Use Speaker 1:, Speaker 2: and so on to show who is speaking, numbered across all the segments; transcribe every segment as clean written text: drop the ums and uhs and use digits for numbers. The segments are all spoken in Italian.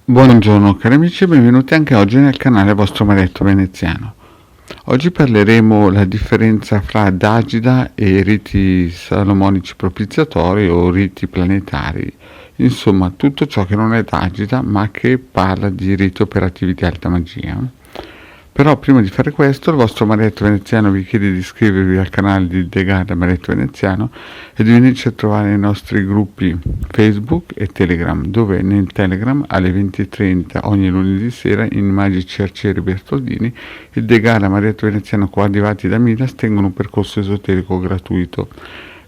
Speaker 1: Buongiorno cari amici e benvenuti anche oggi nel canale vostro Marietto Veneziano. Oggi parleremo la differenza fra Dagida e riti salomonici propiziatori o riti planetari, insomma tutto ciò che non è Dagida ma che parla di riti operativi di alta magia. Però prima di fare questo il vostro Marietto Veneziano vi chiede di iscrivervi al canale di The Guide Marietto Veneziano e di venirci a trovare nei nostri gruppi Facebook e Telegram, dove nel Telegram alle 20:30 ogni lunedì sera in Magici Arcieri Bertoldini e The Guide Marietto Veneziano coadiuvati da Midas tengono un percorso esoterico gratuito.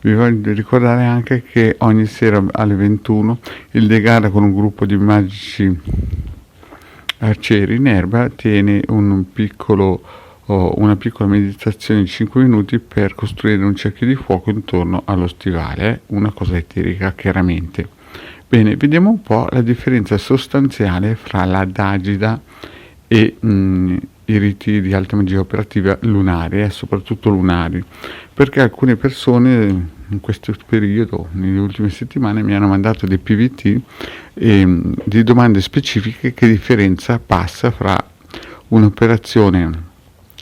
Speaker 1: Vi voglio ricordare anche che ogni sera alle 21 il De Gara con un gruppo di magici arcieri in erba tiene una piccola meditazione di 5 minuti per costruire un cerchio di fuoco intorno allo stivale, una cosa eterica chiaramente. Bene, vediamo un po' la differenza sostanziale fra la Dagida e i riti di alta magia operativa lunari, soprattutto lunari, perché alcune persone in questo periodo, nelle ultime settimane, mi hanno mandato dei PVT di domande specifiche: che differenza passa fra un'operazione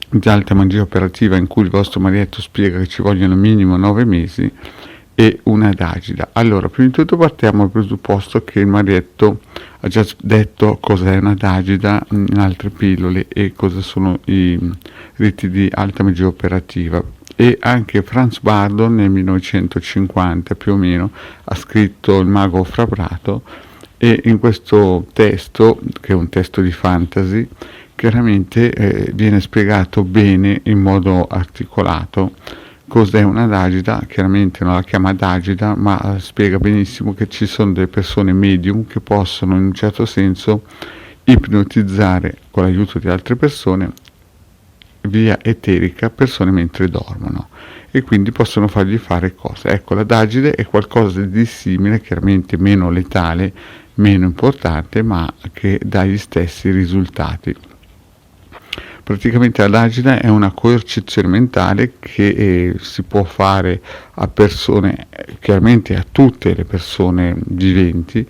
Speaker 1: di alta magia operativa in cui il vostro Marietto spiega che ci vogliono minimo 9 mesi e una Dagida. Allora, prima di tutto partiamo dal presupposto che il Marietto ha già detto cos'è una Dagida in altre pillole e cosa sono i riti di alta magia operativa. E anche Franz Bardon nel 1950 più o meno ha scritto Il mago frabrato, e in questo testo, che è un testo di fantasy, chiaramente viene spiegato bene in modo articolato cos'è una Dagida. Chiaramente non la chiama Dagida, ma spiega benissimo che ci sono delle persone medium che possono in un certo senso ipnotizzare con l'aiuto di altre persone via eterica persone mentre dormono, e quindi possono fargli fare cose. Ecco, la Dagide è qualcosa di simile, chiaramente meno letale, meno importante, ma che dà gli stessi risultati. Praticamente la Dagida è una coercizione mentale che si può fare a persone, chiaramente a tutte le persone viventi,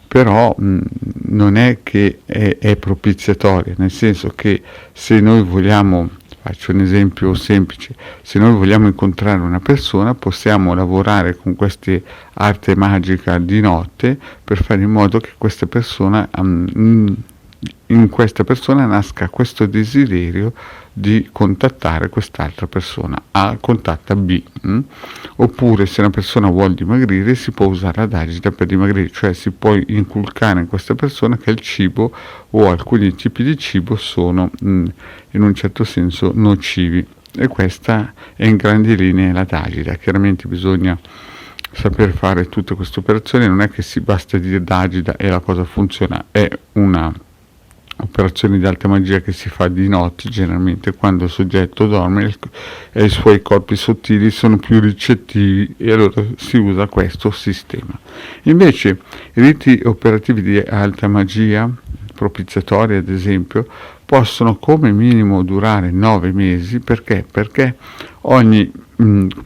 Speaker 1: però non è che è propiziatoria, nel senso che se noi vogliamo, faccio un esempio semplice, se noi vogliamo incontrare una persona possiamo lavorare con queste arte magica di notte per fare in modo che questa persona in questa persona nasca questo desiderio di contattare quest'altra persona. A contatta B. Oppure se una persona vuole dimagrire si può usare la Dagida per dimagrire, cioè si può inculcare in questa persona che il cibo o alcuni tipi di cibo sono in un certo senso nocivi, e questa è in grandi linee la Dagida. Chiaramente bisogna saper fare tutte queste operazioni, non è che si basta dire Dagida e la cosa funziona, è una operazione di alta magia che si fa di notte, generalmente quando il soggetto dorme e i suoi corpi sottili sono più ricettivi, e allora si usa questo sistema. Invece i riti operativi di alta magia propiziatori, ad esempio, possono come minimo durare 9 mesi. Perché? Perché come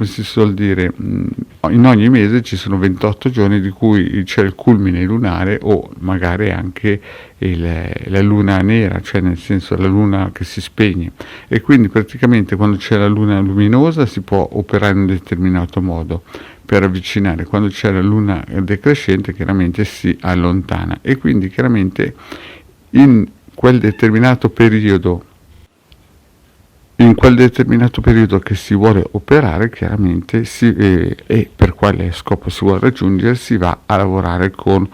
Speaker 1: si suol dire, in ogni mese ci sono 28 giorni di cui c'è il culmine lunare o magari anche la luna nera, cioè nel senso la luna che si spegne, e quindi praticamente quando c'è la luna luminosa si può operare in un determinato modo per avvicinare, quando c'è la luna decrescente chiaramente si allontana, e quindi chiaramente in quel determinato periodo che si vuole operare, chiaramente e per quale scopo si vuole raggiungere, si va a lavorare con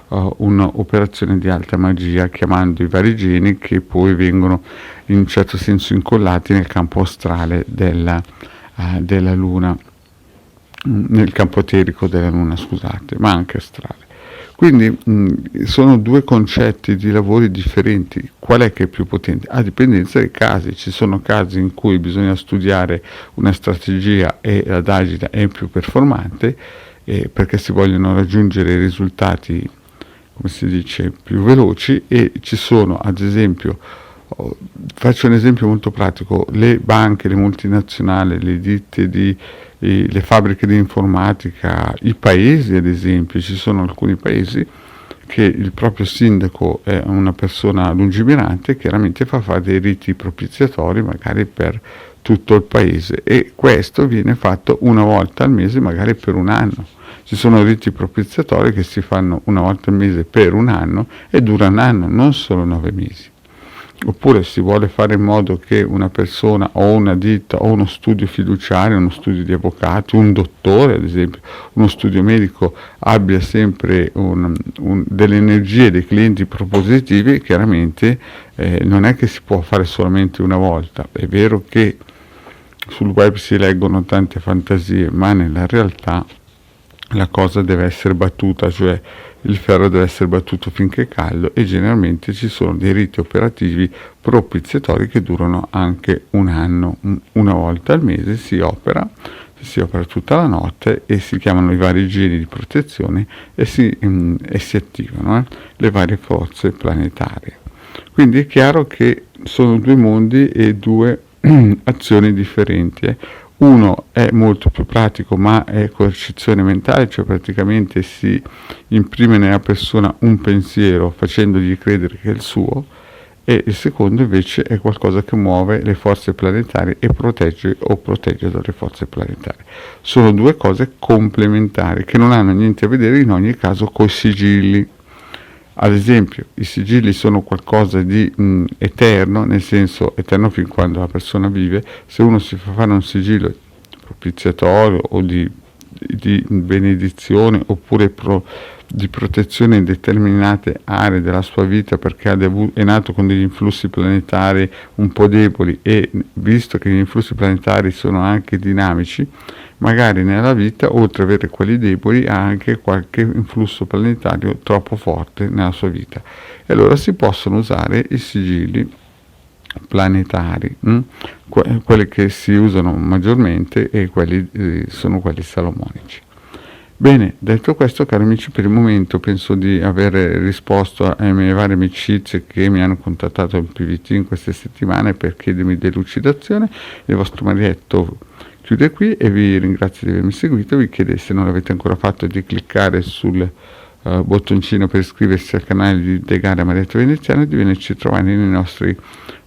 Speaker 1: un'operazione di alta magia, chiamando i vari geni che poi vengono in un certo senso incollati nel campo astrale della luna, nel campo eterico della luna, scusate, ma anche astrale. Quindi sono due concetti di lavori differenti. Qual è che è più potente? A dipendenza dei casi. Ci sono casi in cui bisogna studiare una strategia e la Dagida è più performante, perché si vogliono raggiungere risultati, come si dice, più veloci, e ci sono, ad esempio, faccio un esempio molto pratico: le banche, le multinazionali, le ditte le fabbriche di informatica, i paesi, ad esempio, ci sono alcuni paesi che il proprio sindaco è una persona lungimirante, chiaramente fa fare dei riti propiziatori magari per tutto il paese, e questo viene fatto una volta al mese, magari per un anno. Ci sono riti propiziatori che si fanno una volta al mese per un anno e dura un anno, non solo 9 mesi. Oppure si vuole fare in modo che una persona o una ditta o uno studio fiduciario, uno studio di avvocati, un dottore ad esempio, uno studio medico abbia sempre delle energie dei clienti propositivi, chiaramente non è che si può fare solamente una volta. È vero che sul web si leggono tante fantasie, ma nella realtà la cosa deve essere battuta, cioè il ferro deve essere battuto finché è caldo, e generalmente ci sono dei riti operativi propiziatori che durano anche un anno. Una volta al mese si opera tutta la notte e si chiamano i vari giri di protezione e si attivano le varie forze planetarie. Quindi è chiaro che sono due mondi e due azioni differenti. Uno è molto più pratico, ma è coercizione mentale, cioè praticamente si imprime nella persona un pensiero facendogli credere che è il suo, e il secondo invece è qualcosa che muove le forze planetarie e protegge dalle forze planetarie. Sono due cose complementari che non hanno niente a vedere in ogni caso coi sigilli. Ad esempio, i sigilli sono qualcosa di eterno, nel senso eterno fin quando la persona vive. Se uno si fa fare un sigillo propiziatorio o di benedizione, oppure di protezione in determinate aree della sua vita, perché è nato con degli influssi planetari un po' deboli, e visto che gli influssi planetari sono anche dinamici, magari nella vita, oltre ad avere quelli deboli, ha anche qualche influsso planetario troppo forte nella sua vita, e allora si possono usare i sigilli planetari, quelli che si usano maggiormente, e quelli sono quelli salomonici. Bene, detto questo, cari amici, per il momento penso di aver risposto alle mie varie amicizie che mi hanno contattato in PVT in queste settimane per chiedermi delucidazione. Il vostro Marietto chiude qui e vi ringrazio di avermi seguito. Vi chiedo, se non l'avete ancora fatto, di cliccare sul bottoncino per iscriversi al canale di De Gare Marietto Veneziano e di venirci a trovare nei nostri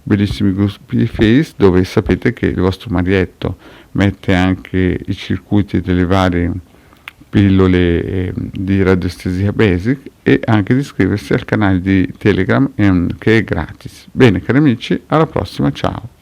Speaker 1: bellissimi gruppi di Face, dove sapete che il vostro Marietto mette anche i circuiti delle varie pillole di radiostesia basic, e anche di iscriversi al canale di Telegram che è gratis. Bene, cari amici, alla prossima, ciao.